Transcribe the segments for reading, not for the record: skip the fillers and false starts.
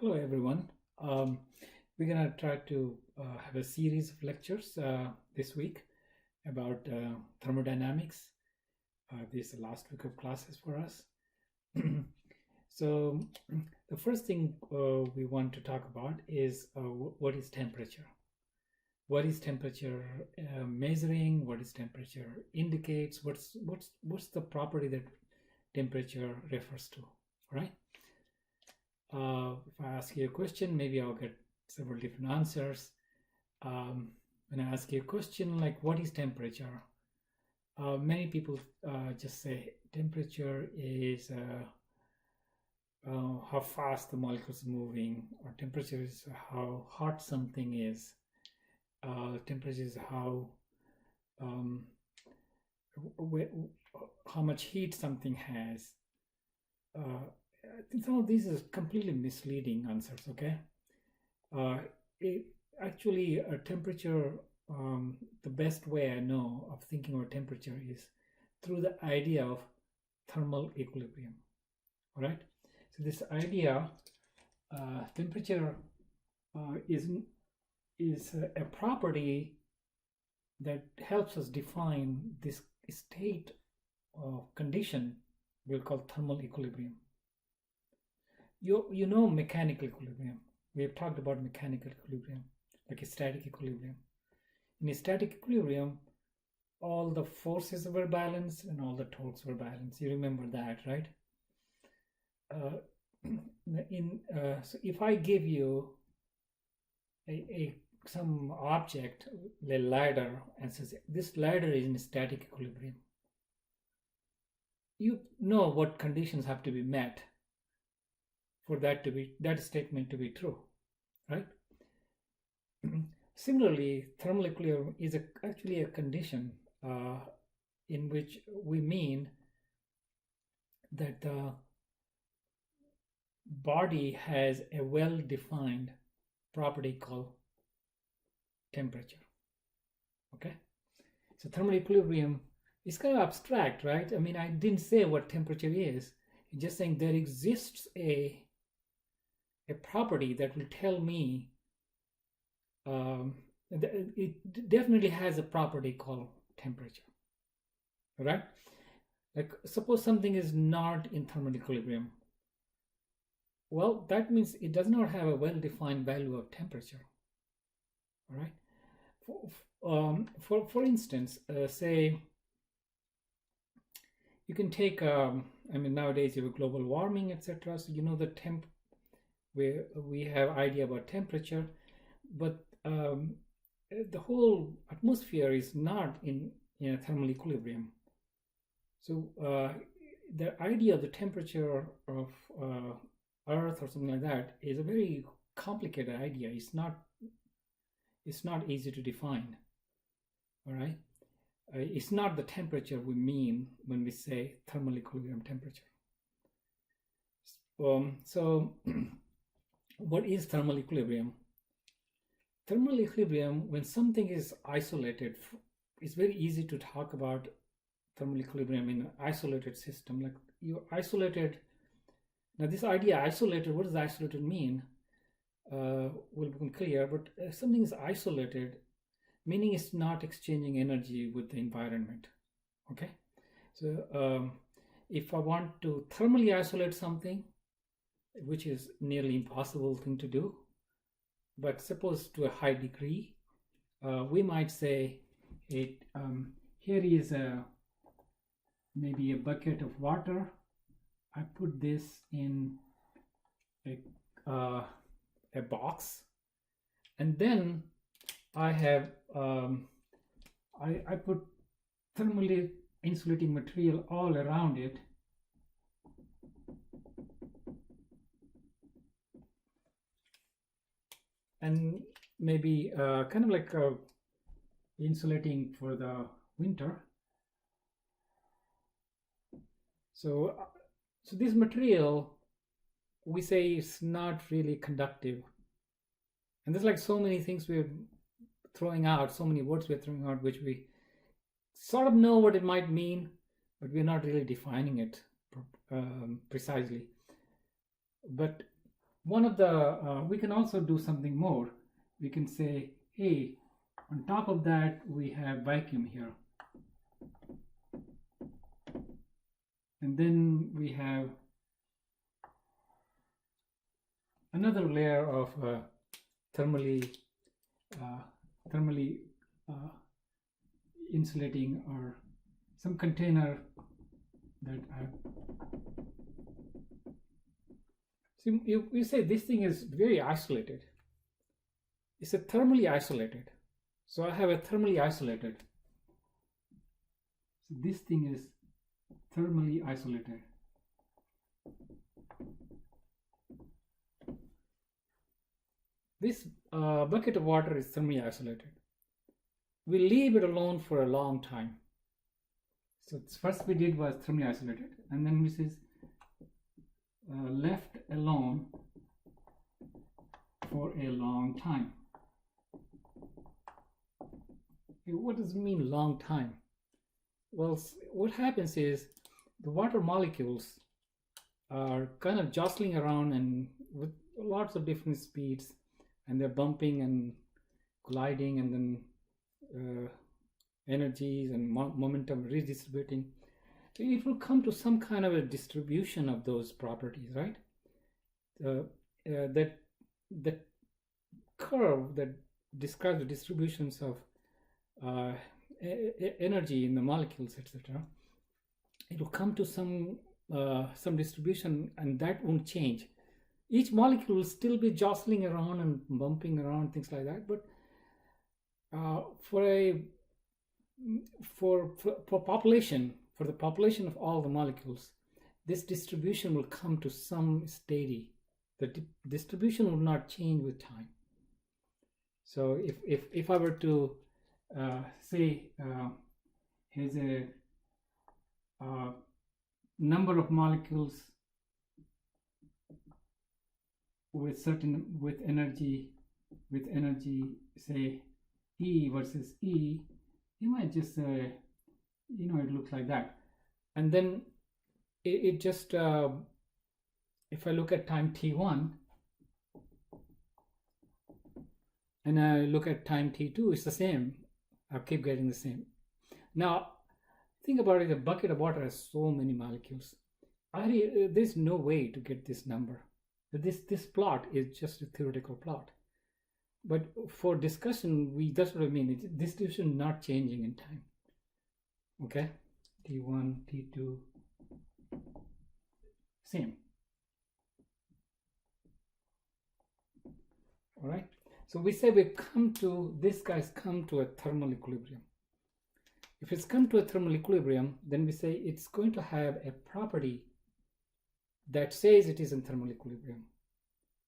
Hello, everyone. We're going to try to have a series of lectures this week about thermodynamics. This is the last week of classes for us. So the first thing we want to talk about is what is temperature? What is temperature measuring? What is temperature indicates? What's the property that temperature refers to, right? If I ask you a question, maybe I'll get several different answers. When I ask you a question like what is temperature, many people just say temperature is how fast the molecules are moving, or temperature is how hot something is. Temperature is how much heat something has. I think some of these is completely misleading answers. Okay, actually a temperature, the best way I know of thinking about temperature is through the idea of thermal equilibrium. All right, so this idea, temperature is a property that helps us define this state of condition we'll call thermal equilibrium. You know mechanical equilibrium. We have talked about mechanical equilibrium, like a static equilibrium. In a static equilibrium, all the forces were balanced and all the torques were balanced. You remember that, right? So if I give you some object, a ladder, and says this ladder is in a static equilibrium, you know what conditions have to be met for that statement to be true, right? Similarly, thermal equilibrium is actually a condition in which we mean that the body has a well-defined property called temperature. Okay, so thermal equilibrium is kind of abstract, right? I mean, I didn't say what temperature is. I'm just saying there exists a property that will tell me it definitely has a property called temperature, right? Like suppose something is not in thermal equilibrium. Well, that means it does not have a well-defined value of temperature. All right. For instance, say you can take I mean, nowadays you have global warming, etc. So you know the temp. We have idea about temperature, but the whole atmosphere is not in a thermal equilibrium. So the idea of the temperature of Earth or something like that is a very complicated idea. It's not easy to define. All right, it's not the temperature we mean when we say thermal equilibrium temperature. So what is thermal equilibrium? Thermal equilibrium, when something is isolated, it's very easy to talk about thermal equilibrium in an isolated system. Like you're isolated. Now this idea isolated, what does isolated mean? Will become clear, but something is isolated, meaning it's not exchanging energy with the environment. Okay, so if I want to thermally isolate something, which is nearly impossible thing to do, but suppose to a high degree, we might say it. Here is maybe a bucket of water. I put this in a box, and then I have I put thermally insulating material all around it. And maybe kind of like insulating for the winter. So this material, we say, is not really conductive. And there's like so many things we're throwing out, so many words we're throwing out, which we sort of know what it might mean, but we're not really defining it precisely. But we can also do something more. We can say, hey, on top of that we have vacuum here, and then we have another layer of thermally insulating, or some container that so you say this thing is very isolated. It's a thermally isolated. So I have a thermally isolated. So this thing is thermally isolated. This bucket of water is thermally isolated. We leave it alone for a long time. So first we did was thermally isolated, and then this is left alone for a long time. Okay, what does it mean, long time? Well, what happens is the water molecules are kind of jostling around and with lots of different speeds, and they're bumping and colliding, and then energies and momentum redistributing. It will come to some kind of a distribution of those properties, right? That curve that describes the distributions of energy in the molecules, etc. It will come to some distribution, and that won't change. Each molecule will still be jostling around and bumping around, things like that. But for the population of all the molecules, this distribution will come to some steady. The distribution will not change with time. So if I were to say here's a number of molecules with energy, say E versus E, you might just say, it looks like that. And then it just if I look at time t1 and I look at time t2, it's the same. I keep getting the same. Now think about it, a bucket of water has so many molecules. There's no way to get this number. This plot is just a theoretical plot. But for discussion, that's what I mean. This distribution not changing in time. Okay, T1, T2, same. All right. So we say this guy's come to a thermal equilibrium. If it's come to a thermal equilibrium, then we say it's going to have a property that says it is in thermal equilibrium,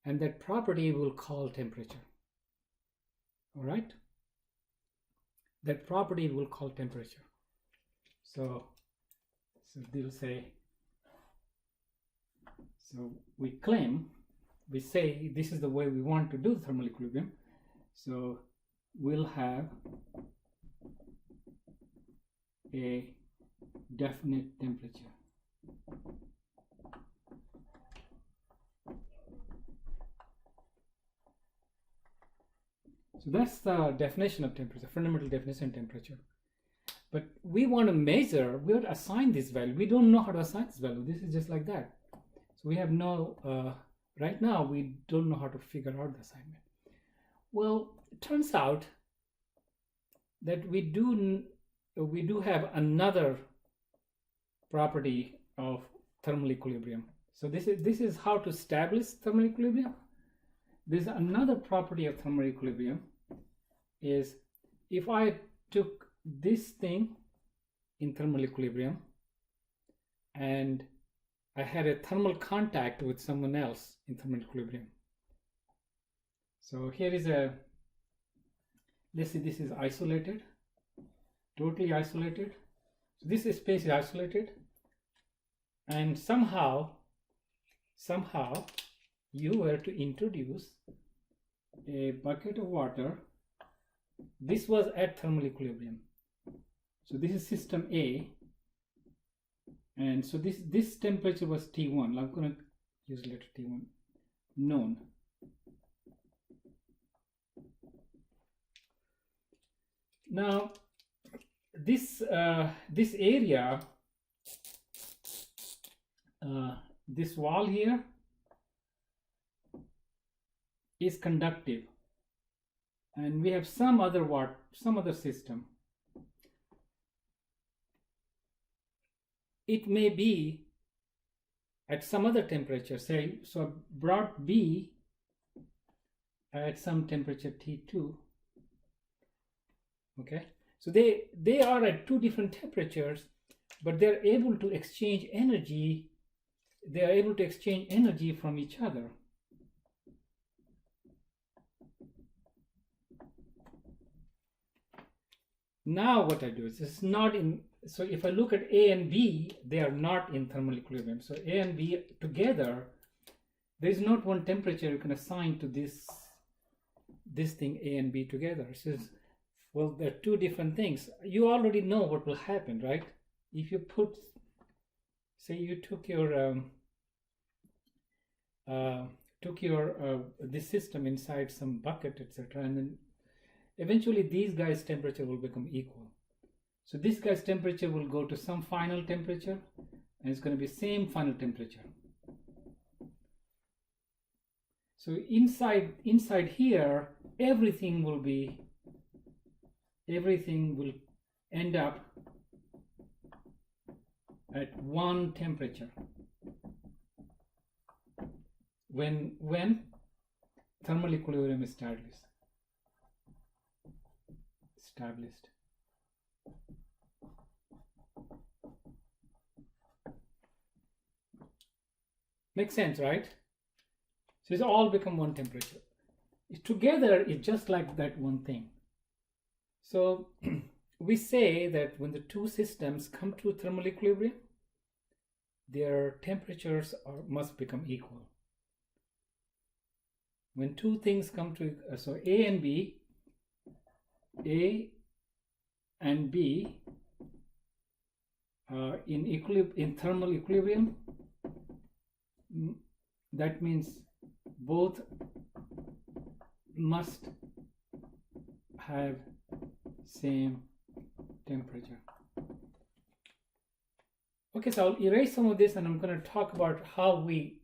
and that property we'll call temperature. All right, that property we'll call temperature. So they'll say, so we say this is the way we want to do the thermal equilibrium. So we'll have a definite temperature. So that's the definition of temperature, fundamental definition of temperature. But we want to measure, we want to assign this value. We don't know how to assign this value. This is just like that. So we have no, right now we don't know how to figure out the assignment. Well, it turns out that we do have another property of thermal equilibrium. So this is how to establish thermal equilibrium. There's another property of thermal equilibrium is if I took this thing in thermal equilibrium and I had a thermal contact with someone else in thermal equilibrium. So here is let's say this is isolated, totally isolated. So this space is isolated, and somehow you were to introduce a bucket of water. This was at thermal equilibrium. So this is system A, and so this temperature was T1. I'm going to use letter T1. known. Now, this area, this wall here is conductive, and we have some other system. It may be at some other temperature, say, so I brought B at some temperature T2. Okay, so they are at two different temperatures, but they're able to exchange energy. They are able to exchange energy from each other. Now what I do is, it's not in, so if I look at A and B, they are not in thermal equilibrium. So A and B together, there is not one temperature you can assign to this thing A and B together. So well, they're two different things. You already know what will happen, right? If you put, say you took your this system inside some bucket, etc., and then eventually these guys' temperature will become equal. So this guy's temperature will go to some final temperature, and it's going to be same final temperature. So inside here, everything will end up at one temperature when thermal equilibrium is established. Makes sense, right? So it's all become one temperature. Together, it's just like that one thing. So we say that when the two systems come to thermal equilibrium, their temperatures must become equal. When two things come to, so A and B in thermal equilibrium, that means both must have same temperature. Okay, so I'll erase some of this, and I'm going to talk about how we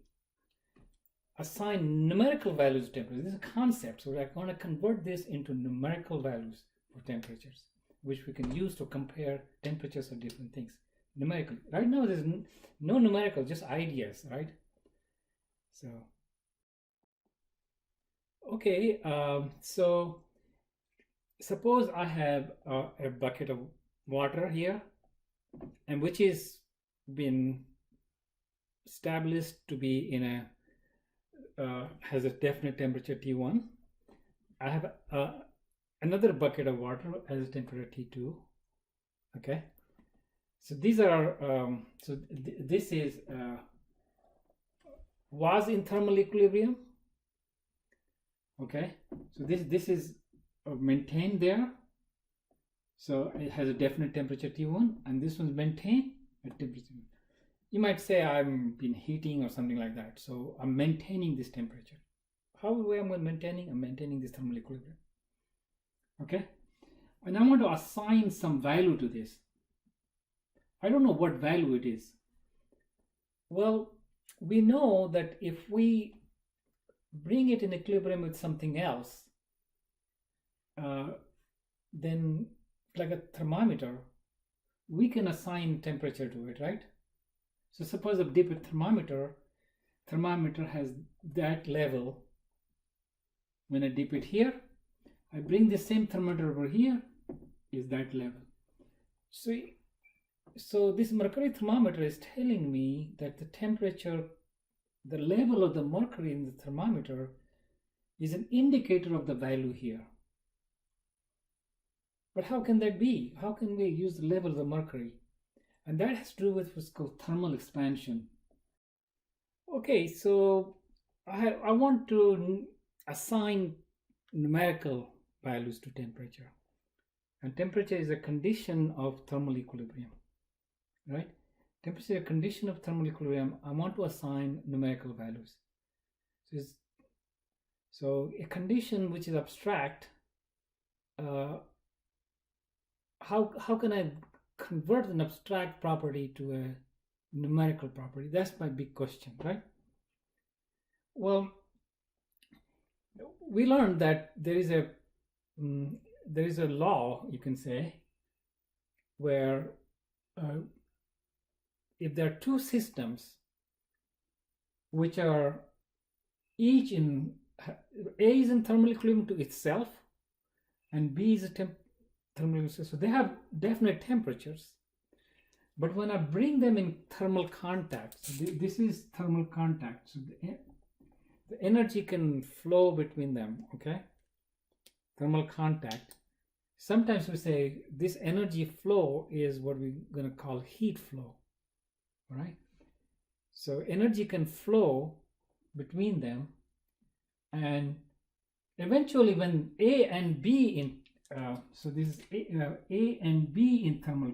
assign numerical values to temperature. This is a concept, so we're going to convert this into numerical values for temperatures, which we can use to compare temperatures of different things numerically. Right now, there's no numerical, just ideas, right? So, okay, so suppose I have a bucket of water here, and which is been established to be in a has a definite temperature T1. I have another bucket of water has a temperature T2. Okay, so these are this is was in thermal equilibrium. Okay, so this is maintained there. So it has a definite temperature T1, and this one's maintained at temperature. You might say I'm been heating or something like that. So I'm maintaining this temperature. How am I maintaining? I'm maintaining this thermal equilibrium. Okay, and I want to assign some value to this. I don't know what value it is. Well, we know that if we bring it in equilibrium with something else, then like a thermometer, we can assign temperature to it, right? So suppose I dip a thermometer has that level. When I dip it here, I bring the same thermometer over here, is that level. So this mercury thermometer is telling me that the temperature, the level of the mercury in the thermometer is an indicator of the value here. But how can that be? How can we use the level of the mercury? And that has to do with what's called thermal expansion. Okay, so I want to assign numerical values to temperature. And temperature is a condition of thermal equilibrium, right? Temperature is a condition of thermal equilibrium. I want to assign numerical values. So So a condition which is abstract, how can I convert an abstract property to a numerical property? That's my big question, right? Well, we learned that there is a law, you can say, where if there are two systems which are each in A is in thermal equilibrium to itself and B is a thermal equilibrium, so they have definite temperatures, but when I bring them in thermal contact, so this is thermal contact, so the energy can flow between them, okay? Thermal contact. Sometimes we say this energy flow is what we're going to call heat flow, all right? So energy can flow between them, and eventually when A and B in so this is A and B in thermal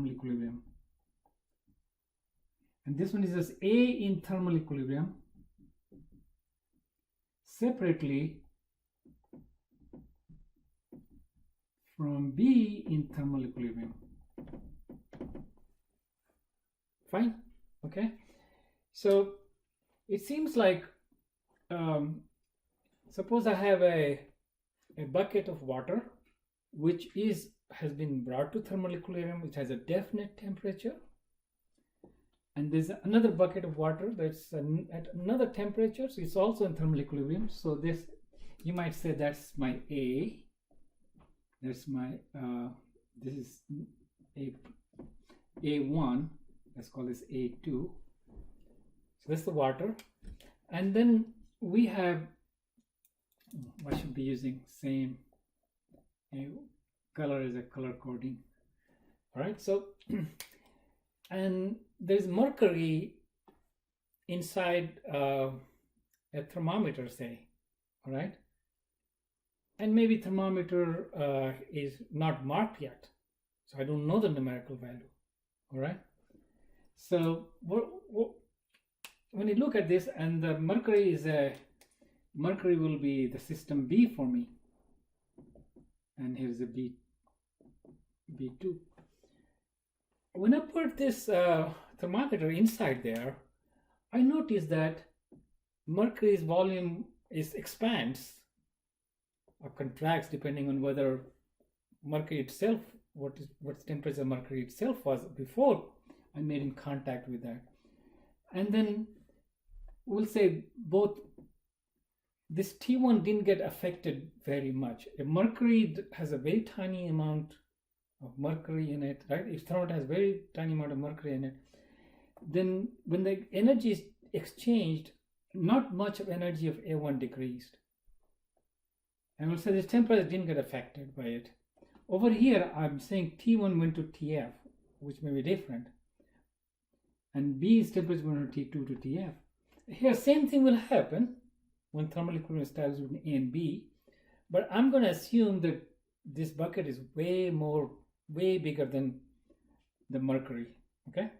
equilibrium, and this one is just A in thermal equilibrium separately from B in thermal equilibrium. Fine, okay? So it seems like suppose I have a bucket of water which has been brought to thermal equilibrium, which has a definite temperature, and there's another bucket of water that's at another temperature, so it's also in thermal equilibrium. So this, you might say, that's my A, that's my this is A1, let's call this A2. So that's the water, and then we have, I should be using same color as a color coding. All right, so and there's mercury inside a thermometer, say, all right, and maybe thermometer is not marked yet, so I don't know the numerical value, all right? So when you look at this, and the mercury will be the system B for me, and here's a B2. When I put this thermometer inside there, I notice that mercury's volume expands or contracts depending on whether mercury itself, what temperature mercury itself was before I made in contact with that. And then we'll say both this T1 didn't get affected very much. If mercury has a very tiny amount of mercury in it, right? If thermometer has very tiny amount of mercury in it, then when the energy is exchanged, not much of energy of A1 decreased. And we'll say this temperature didn't get affected by it. Over here, I'm saying T1 went to TF, which may be different. And B's temperature went from T2 to TF. Here, same thing will happen when thermal equilibrium is established between A and B, but I'm going to assume that this bucket is way bigger than the mercury, okay?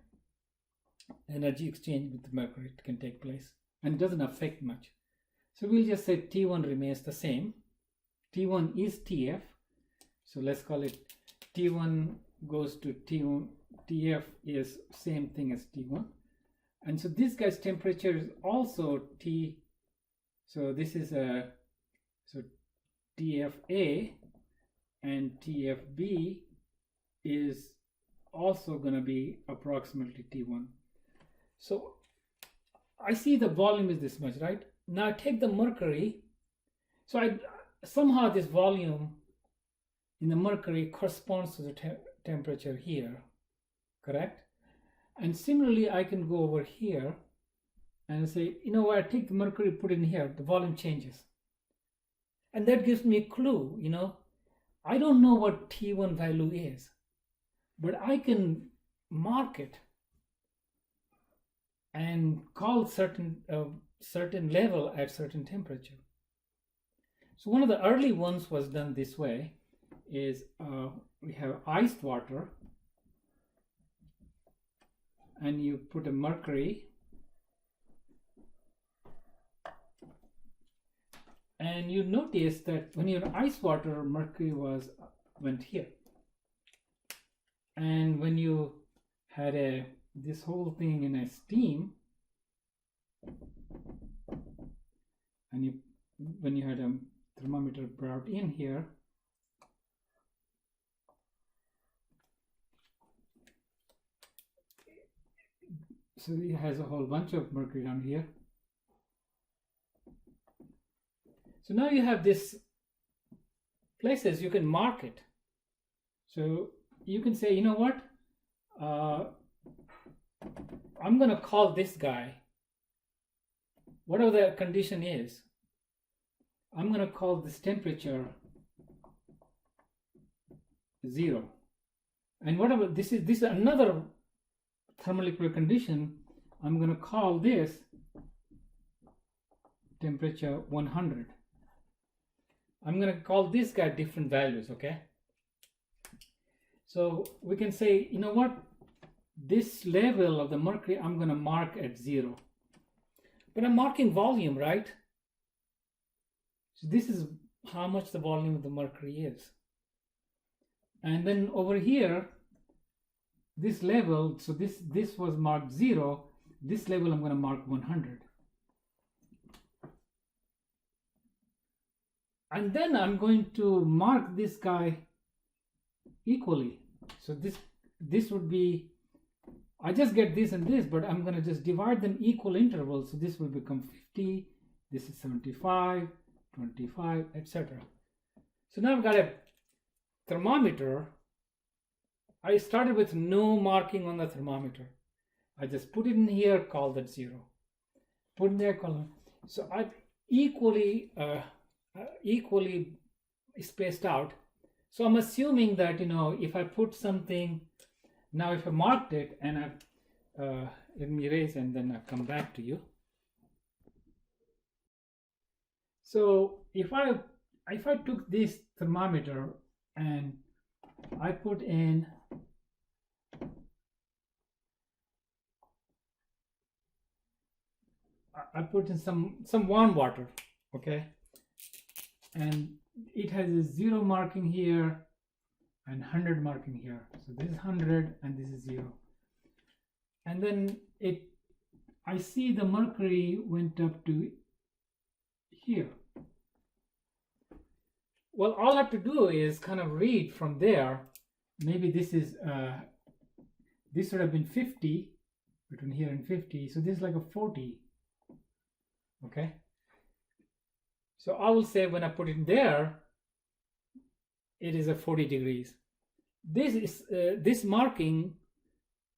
Energy exchange with the mercury can take place and doesn't affect much. So we'll just say T1 remains the same. T1 is TF, so let's call it T1 goes to T1. TF is same thing as T1, and so this guy's temperature is also T. So this is so TFA and TFB is also going to be approximately T1. So I see the volume is this much, right? Now I take the mercury, so somehow this volume in the mercury corresponds to the temperature here, correct? And similarly, I can go over here and say, you know what, I take the mercury, put it in here, the volume changes. And that gives me a clue, you know. I don't know what T1 value is, but I can mark it and call certain level at certain temperature. So one of the early ones was done this way, is we have iced water, and you put a mercury And you notice that when you're in ice water, mercury went here. And when you had this whole thing in a steam, and when you had a thermometer brought in here, so it has a whole bunch of mercury down here. So now you have this places you can mark it. So you can say, you know what, I'm going to call this guy, whatever the condition is, I'm going to call this temperature 0. And whatever this is another thermal equilibrium condition, I'm going to call this temperature 100. I'm going to call this guy different values, okay? So we can say, you know what, this level of the mercury I'm going to mark at 0. But I'm marking volume, right? So this is how much the volume of the mercury is. And then over here, this level, so this was marked 0, this level I'm going to mark 100. And then I'm going to mark this guy equally. So this would be, I just get this and this, but I'm going to just divide them equal intervals. So this will become 50, this is 75, 25, etc. So now I've got a thermometer. I started with no marking on the thermometer. I just put it in here, call that 0. Put in there, call it. So I've equally spaced out. So I'm assuming that, you know, if I put something, now if I marked it and I've, let me erase and then I'll come back to you. So if I took this thermometer and I put in some warm water, okay, and it has a 0 marking here and 100 marking here. So this is 100 and this is 0. And then I see the mercury went up to here. Well, all I have to do is kind of read from there. Maybe this would have been 50, between here and 50. So this is like a 40. Okay. So I will say when I put it there, it is a 40 degrees. This is this marking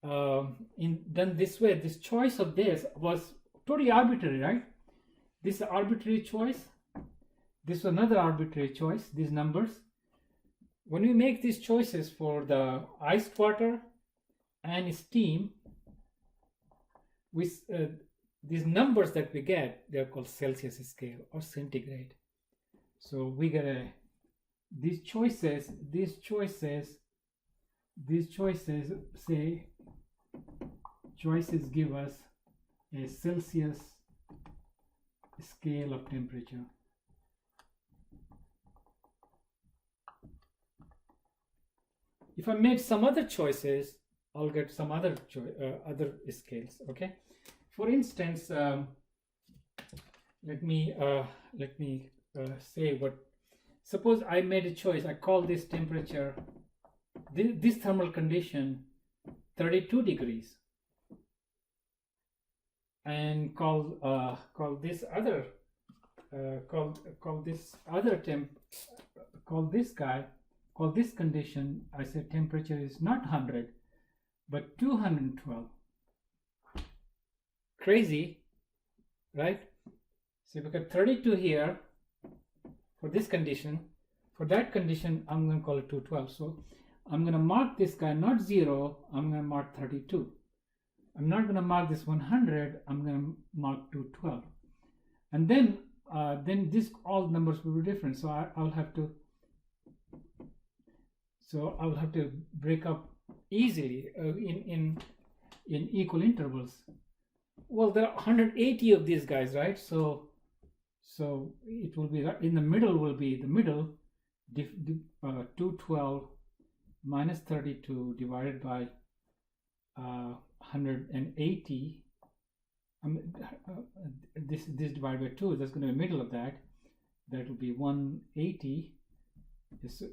done this way. This choice of this was totally arbitrary, right? This is an arbitrary choice. This is another arbitrary choice. These numbers. When we make these choices for the ice water and steam, with these numbers that we get, they're called Celsius scale or centigrade. So we get these choices give us a Celsius scale of temperature. If I make some other choices, I'll get some other scales. Okay. For instance, let me say what. Suppose I made a choice. I call this temperature, this thermal condition, 32 degrees, and call this other call this condition. I said temperature is not 100, but 212. Crazy, right? So we got 32 here for this condition. For that condition, I'm going to call it 212. So I'm going to mark this guy not 0. I'm going to mark 32. I'm not going to mark this 100. I'm going to mark 212. And then this all numbers will be different. So I'll have to break up easily in equal intervals. Well, there are 180 of these guys, right? So So it will be in the middle, will be the middle, 212 minus 32 divided by 180. This divided by 2, that's going to be middle of that. That will be 180.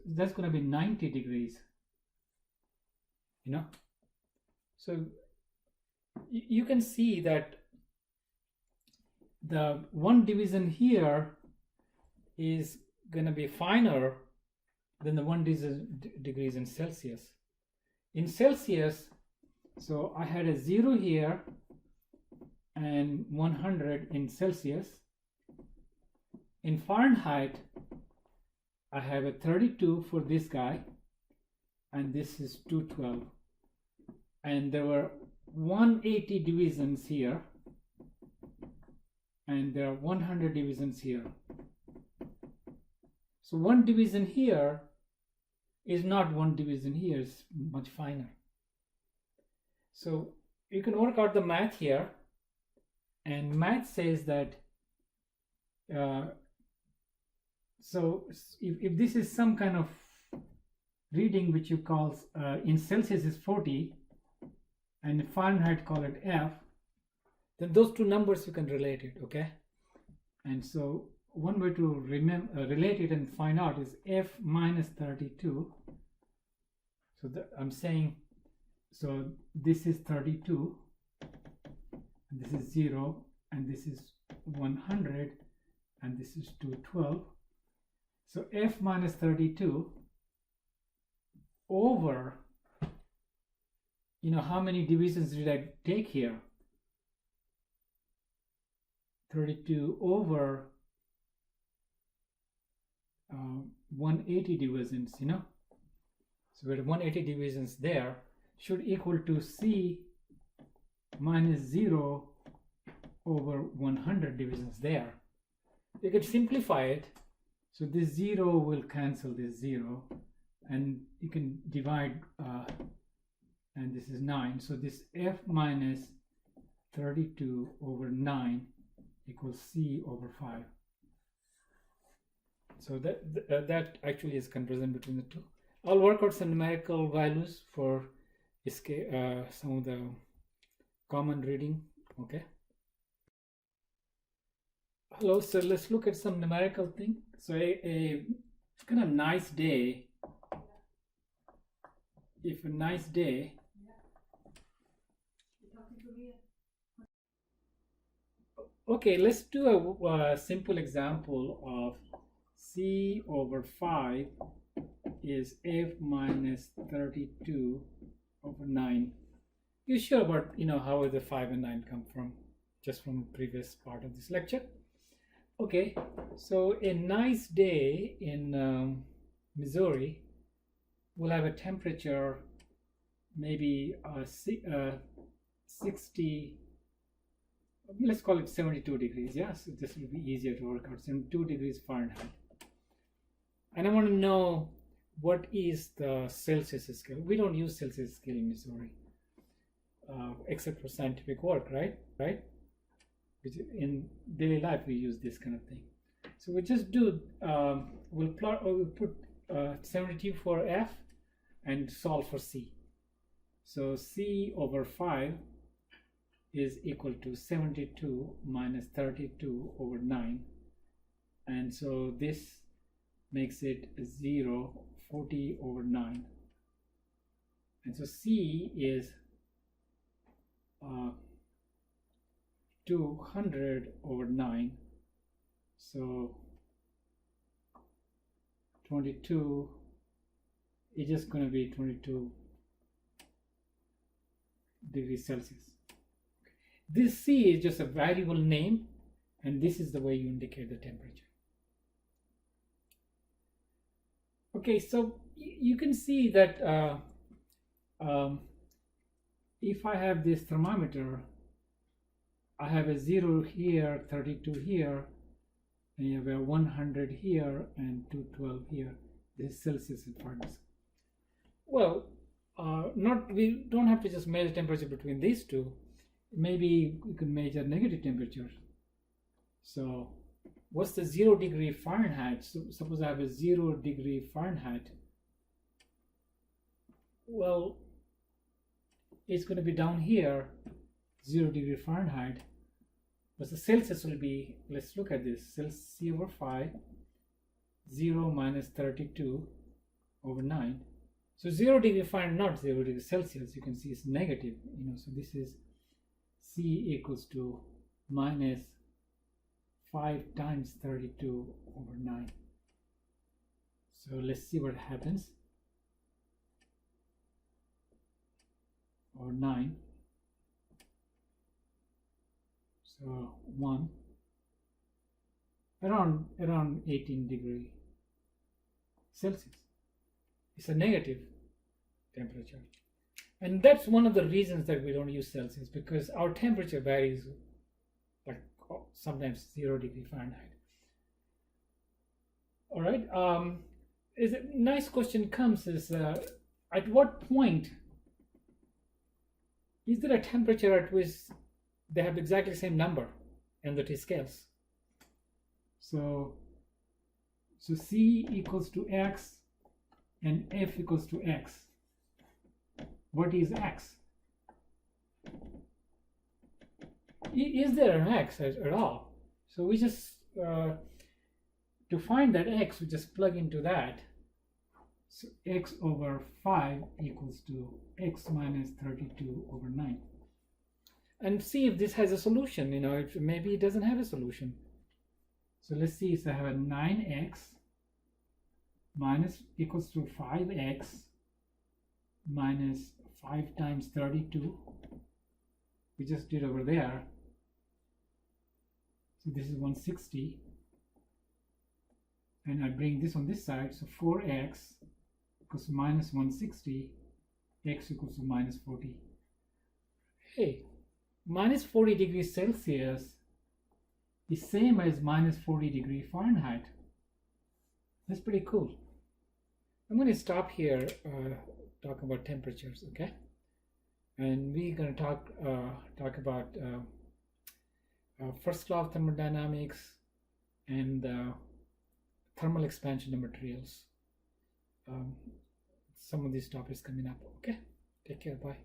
That's going to be 90 degrees. You know, so you can see that the one division here is going to be finer than the 1 degrees in Celsius. In Celsius, so I had a 0 here and 100 in Celsius. In Fahrenheit, I have a 32 for this guy, and this is 212. And there were 180 divisions here, and there are 100 divisions here. So one division here is not one division here, it's much finer. So you can work out the math here, and math says that so if this is some kind of reading which you call in Celsius is 40 and in Fahrenheit call it F, then those two numbers you can relate it, okay? And so one way to relate it and find out is F minus 32. So I'm saying, so this is 32, and this is 0, and this is 100, and this is 212. So F minus 32 over, you know, how many divisions did I take here? 32 over 180 divisions, you know. So we had 180 divisions there, should equal to C minus 0 over 100 divisions there. You can simplify it. So this 0 will cancel this 0, and you can divide, and this is 9. So this F minus 32 over 9 equals C over 5. So that actually is comparison between the two. I'll work out some numerical values for some of the common reading. Okay. Hello, so let's look at some numerical thing. So a kind of nice day, if a nice day, okay, let's do a simple example of C over 5 is F minus 32 over 9. You sure about, you know, how the 5 and 9 come from, just from the previous part of this lecture. Okay, so a nice day in Missouri will have a temperature maybe 60, let's call it 72 degrees. Yeah, so this will be easier to work out. 72 degrees Fahrenheit. And I want to know what is the Celsius scale. We don't use Celsius scale in Missouri, except for scientific work, right? In daily life we use this kind of thing. So we just do we'll put 72 for F and solve for C. So C over 5 is equal to 72 minus 32 over 9, and so this makes it 0, 40 over 9, and so C is 200 over 9, so 22 is just going to be 22 degrees Celsius. This C is just a variable name, and this is the way you indicate the temperature. Okay, so you can see that if I have this thermometer, I have a 0 here, 32 here, and you have a 100 here and 212 here. This is Celsius and Fahrenheit. Well, we don't have to just measure temperature between these two. Maybe we could measure negative temperatures. So what's the 0 degree Fahrenheit? So suppose I have a 0 degree Fahrenheit. Well, it's going to be down here, 0 degree Fahrenheit. But the Celsius will be, let's look at this, Celsius over 5, 0 minus 32 over 9. So 0 degree Fahrenheit, not 0 degree Celsius, you can see it's negative, so this is C equals to minus 5 times 32 over 9. So let's see what happens. Or 9. So 1. Around 18 degree Celsius. It's a negative temperature. And that's one of the reasons that we don't use Celsius, because our temperature varies, like sometimes 0 degree Fahrenheit. All right. Is a nice question comes is at what point is there a temperature at which they have exactly the same number in the T scales? So C equals to X and F equals to X. What is X? Is there an X at all? So we just, to find that X, we just plug into that. So X over 5 equals to X minus 32 over 9. And see if this has a solution. Maybe it doesn't have a solution. So let's see. So I have a 9x minus equals to 5x minus 5 times 32. We just did over there. So this is 160. And I bring this on this side. So 4x equals to minus 160. X equals to minus 40. Hey, minus 40 degrees Celsius is same as minus 40 degree Fahrenheit. That's pretty cool. I'm going to stop here, talk about temperatures, okay? And we're going to talk about first law of thermodynamics and thermal expansion of materials. Some of these topics coming up, okay? Take care, bye.